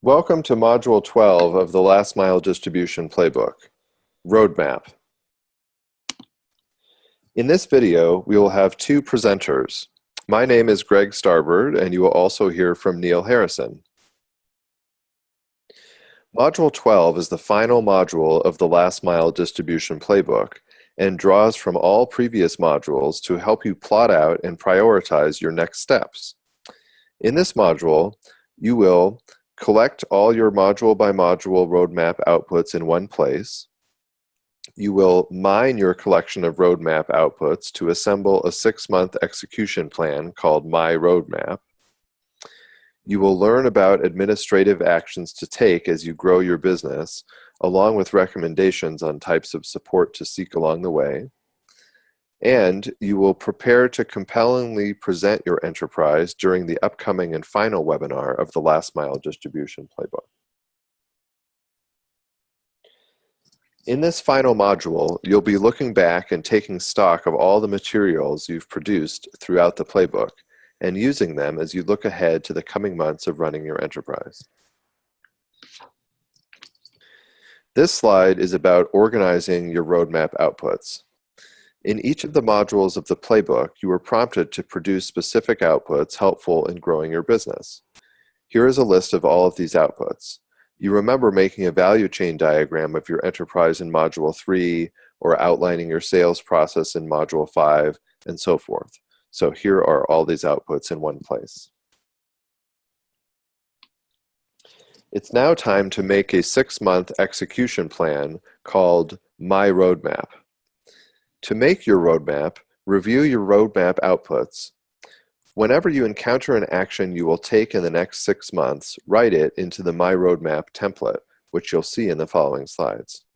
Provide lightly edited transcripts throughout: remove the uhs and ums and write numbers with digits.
Welcome to Module 12 of the Last Mile Distribution Playbook, Roadmap. In this video, we will have two presenters. My name is Greg Starbird, and you will also hear from Neil Harrison. Module 12 is the final module of the Last Mile Distribution Playbook and draws from all previous modules to help you plot out and prioritize your next steps. In this module, you will collect all your module by module roadmap outputs in one place. You will mine your collection of roadmap outputs to assemble a 6-month execution plan called My Roadmap. You will learn about administrative actions to take as you grow your business, along with recommendations on types of support to seek along the way. And you will prepare to compellingly present your enterprise during the upcoming and final webinar of the Last Mile Distribution Playbook. In this final module, you'll be looking back and taking stock of all the materials you've produced throughout the playbook and using them as you look ahead to the coming months of running your enterprise. This slide is about organizing your roadmap outputs. In each of the modules of the playbook, you were prompted to produce specific outputs helpful in growing your business. Here is a list of all of these outputs. You remember making a value chain diagram of your enterprise in Module 3, or outlining your sales process in Module 5, and so forth. So here are all these outputs in one place. It's now time to make a 6-month execution plan called My Roadmap. To make your roadmap, review your roadmap outputs. Whenever you encounter an action you will take in the next 6 months, write it into the My Roadmap template, which you'll see in the following slides.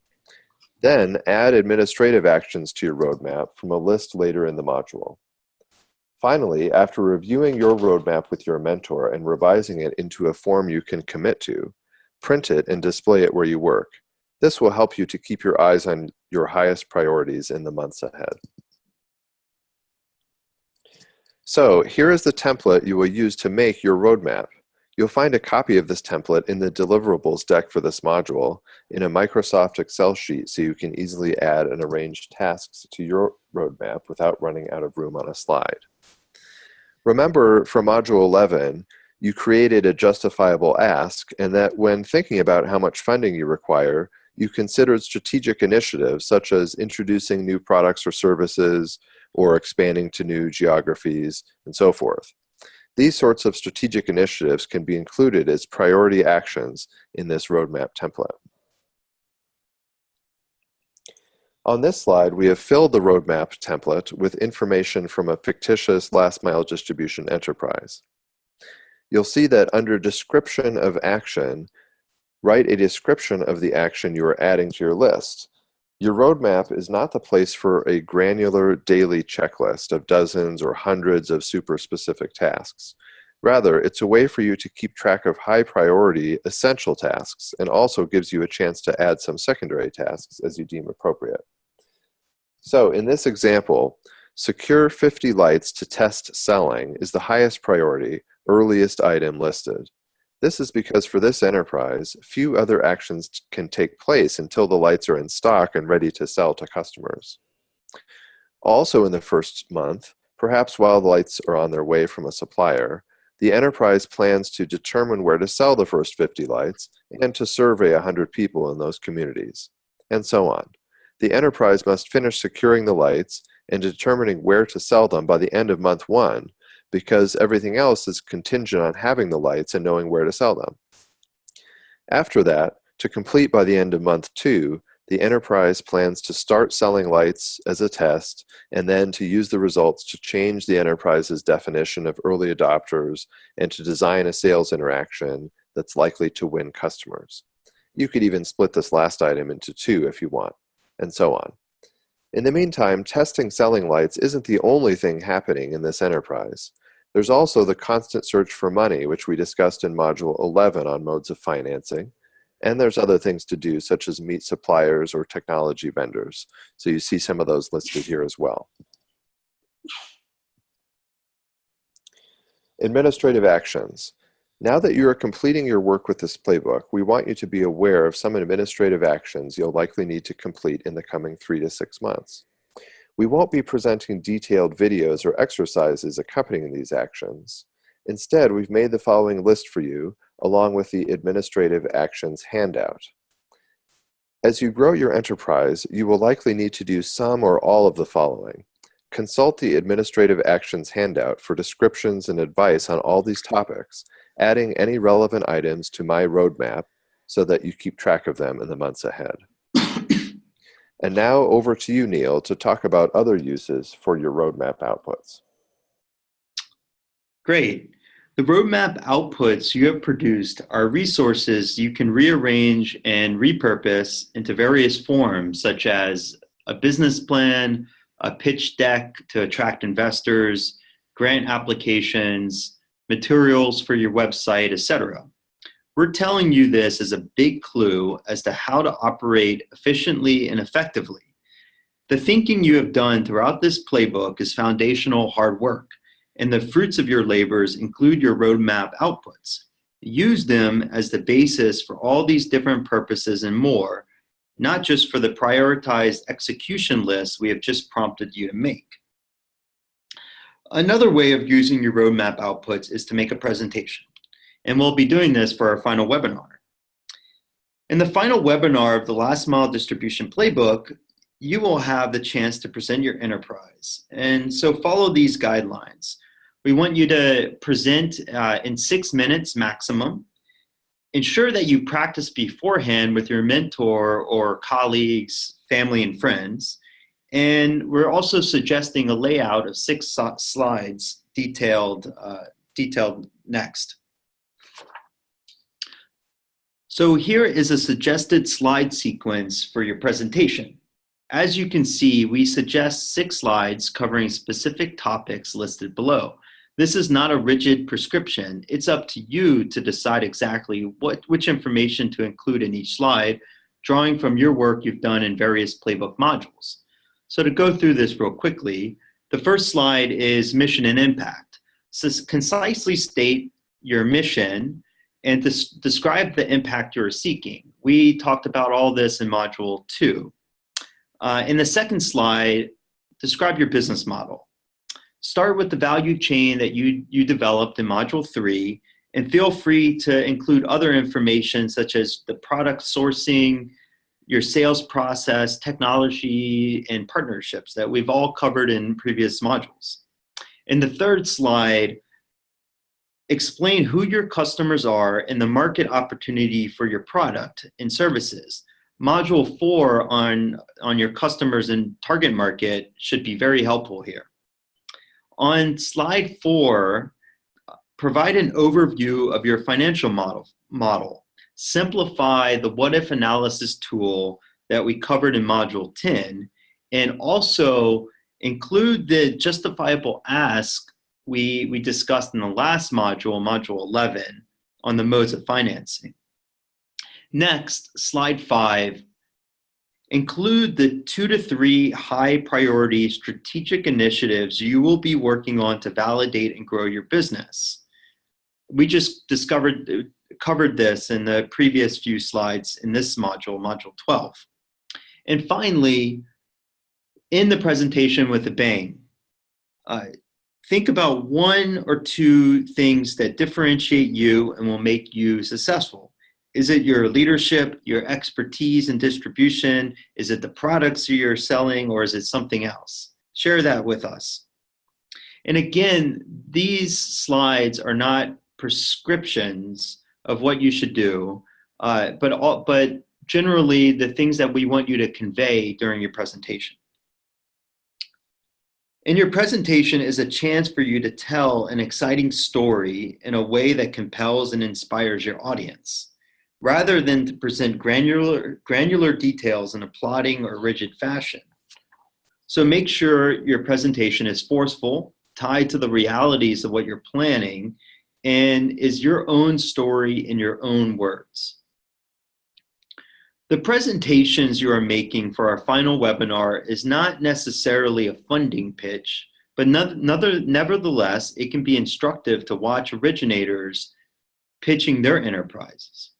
Then add administrative actions to your roadmap from a list later in the module. Finally, after reviewing your roadmap with your mentor and revising it into a form you can commit to, print it and display it where you work. This will help you to keep your eyes on your highest priorities in the months ahead. So here is the template you will use to make your roadmap. You'll find a copy of this template in the deliverables deck for this module in a Microsoft Excel sheet so you can easily add and arrange tasks to your roadmap without running out of room on a slide. Remember, for Module 11, you created a justifiable ask, and that when thinking about how much funding you require, you considered strategic initiatives such as introducing new products or services or expanding to new geographies and so forth. These sorts of strategic initiatives can be included as priority actions in this roadmap template. On this slide, we have filled the roadmap template with information from a fictitious last mile distribution enterprise. You'll see that under description of action, write a description of the action you are adding to your list. Your roadmap is not the place for a granular daily checklist of dozens or hundreds of super specific tasks. Rather, it's a way for you to keep track of high priority, essential tasks, and also gives you a chance to add some secondary tasks as you deem appropriate. So in this example, secure 50 lights to test selling is the highest priority, earliest item listed. This is because for this enterprise, few other actions can take place until the lights are in stock and ready to sell to customers. Also in the first month, perhaps while the lights are on their way from a supplier, the enterprise plans to determine where to sell the first 50 lights and to survey 100 people in those communities, and so on. The enterprise must finish securing the lights and determining where to sell them by the end of month 1, because everything else is contingent on having the lights and knowing where to sell them. After that, to complete by the end of month 2, the enterprise plans to start selling lights as a test and then to use the results to change the enterprise's definition of early adopters and to design a sales interaction that's likely to win customers. You could even split this last item into 2 if you want, and so on. In the meantime, testing selling lights isn't the only thing happening in this enterprise. There's also the constant search for money, which we discussed in Module 11 on modes of financing. And there's other things to do, such as meet suppliers or technology vendors. So you see some of those listed here as well. Administrative actions. Now that you are completing your work with this playbook, we want you to be aware of some administrative actions you'll likely need to complete in the coming 3 to 6 months. We won't be presenting detailed videos or exercises accompanying these actions. Instead, we've made the following list for you, along with the Administrative Actions handout. As you grow your enterprise, you will likely need to do some or all of the following. Consult the Administrative Actions handout for descriptions and advice on all these topics, adding any relevant items to my roadmap so that you keep track of them in the months ahead. And now over to you, Neil, to talk about other uses for your roadmap outputs. Great. The roadmap outputs you have produced are resources you can rearrange and repurpose into various forms, such as a business plan, a pitch deck to attract investors, grant applications, materials for your website, etc. We're telling you this as a big clue as to how to operate efficiently and effectively. The thinking you have done throughout this playbook is foundational hard work, and the fruits of your labors include your roadmap outputs. Use them as the basis for all these different purposes and more, not just for the prioritized execution lists we have just prompted you to make. Another way of using your roadmap outputs is to make a presentation, and we'll be doing this for our final webinar. In the final webinar of the Last Mile Distribution Playbook, you will have the chance to present your enterprise, and so follow these guidelines. We want you to present in 6 minutes maximum. Ensure that you practice beforehand with your mentor or colleagues, family, and friends. And we're also suggesting a layout of 6 slides detailed next. So here is a suggested slide sequence for your presentation. As you can see, we suggest 6 slides covering specific topics listed below. This is not a rigid prescription. It's up to you to decide exactly which information to include in each slide, drawing from your work you've done in various playbook modules. So to go through this real quickly, the first slide is mission and impact. So concisely state your mission and describe the impact you're seeking. We talked about all this in module 2. In the second slide, describe your business model. Start with the value chain that you developed in module 3, and feel free to include other information such as the product sourcing, your sales process, technology, and partnerships that we've all covered in previous modules. In the third slide, explain who your customers are and the market opportunity for your product and services. Module 4 on your customers and target market should be very helpful here. On slide 4, provide an overview of your financial model. Simplify the what-if analysis tool that we covered in module 10, and also include the justifiable ask we discussed in the last module, module 11, on the modes of financing. Next, slide 5. Include the 2 to 3 high priority strategic initiatives you will be working on to validate and grow your business. We just covered this in the previous few slides in this module, module 12. And finally, in the presentation with a bang, think about 1 or 2 things that differentiate you and will make you successful. Is it your leadership, your expertise in distribution? Is it the products you're selling, or is it something else? Share that with us. And again, these slides are not prescriptions of what you should do, but generally the things that we want you to convey during your presentation. And your presentation is a chance for you to tell an exciting story in a way that compels and inspires your audience, rather than to present granular details in a plodding or rigid fashion. So make sure your presentation is forceful, tied to the realities of what you're planning, and is your own story in your own words. The presentations you are making for our final webinar is not necessarily a funding pitch, but nevertheless, it can be instructive to watch originators pitching their enterprises.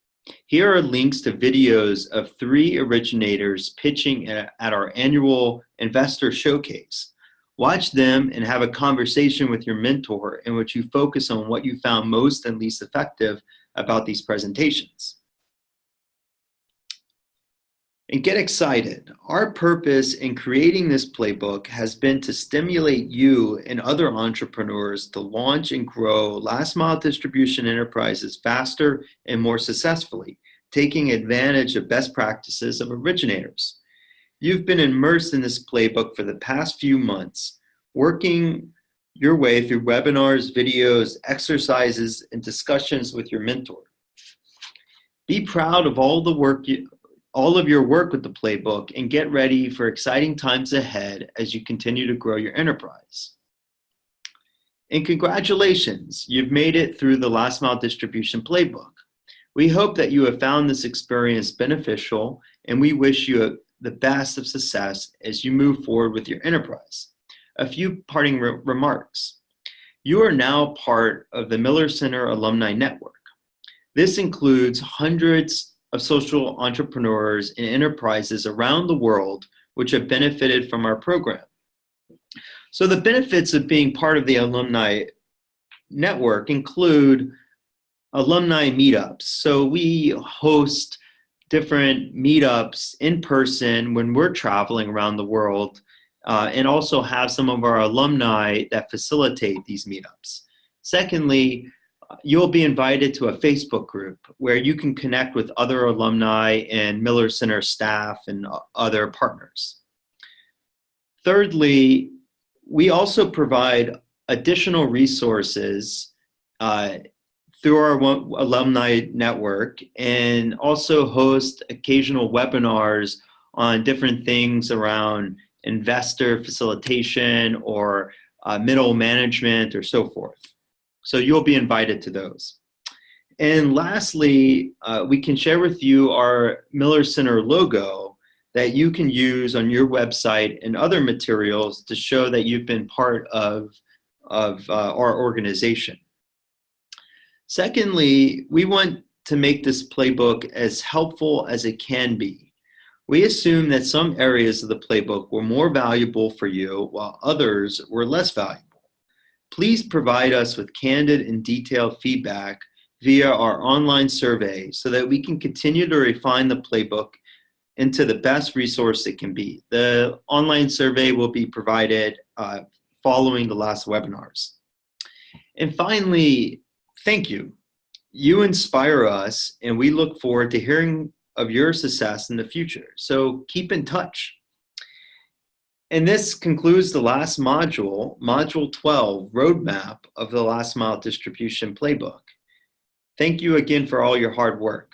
Here are links to videos of 3 originators pitching at our annual investor showcase. Watch them and have a conversation with your mentor in which you focus on what you found most and least effective about these presentations. And get excited. Our purpose in creating this playbook has been to stimulate you and other entrepreneurs to launch and grow last mile distribution enterprises faster and more successfully, taking advantage of best practices of originators. You've been immersed in this playbook for the past few months, working your way through webinars, videos, exercises, and discussions with your mentor. Be proud of all of your work with the playbook and get ready for exciting times ahead as you continue to grow your enterprise. And congratulations, you've made it through the last mile distribution playbook. We hope that you have found this experience beneficial, and we wish you the best of success as you move forward with your enterprise. A few parting remarks. You are now part of the Miller Center Alumni Network. This includes hundreds of social entrepreneurs and enterprises around the world which have benefited from our program. So the benefits of being part of the alumni network include alumni meetups. So we host different meetups in person when we're traveling around the world, and also have some of our alumni that facilitate these meetups. Secondly, you'll be invited to a Facebook group where you can connect with other alumni and Miller Center staff and other partners. Thirdly, we also provide additional resources through our alumni network, and also host occasional webinars on different things around investor facilitation or middle management or so forth. So you'll be invited to those. And lastly, we can share with you our Miller Center logo that you can use on your website and other materials to show that you've been part of our organization. Secondly, we want to make this playbook as helpful as it can be. We assume that some areas of the playbook were more valuable for you while others were less valuable. Please provide us with candid and detailed feedback via our online survey so that we can continue to refine the playbook into the best resource it can be. The online survey will be provided following the last webinars. And finally, thank you. You inspire us, and we look forward to hearing of your success in the future. So keep in touch. And this concludes the last module, Module 12, Roadmap of the Last Mile Distribution Playbook. Thank you again for all your hard work.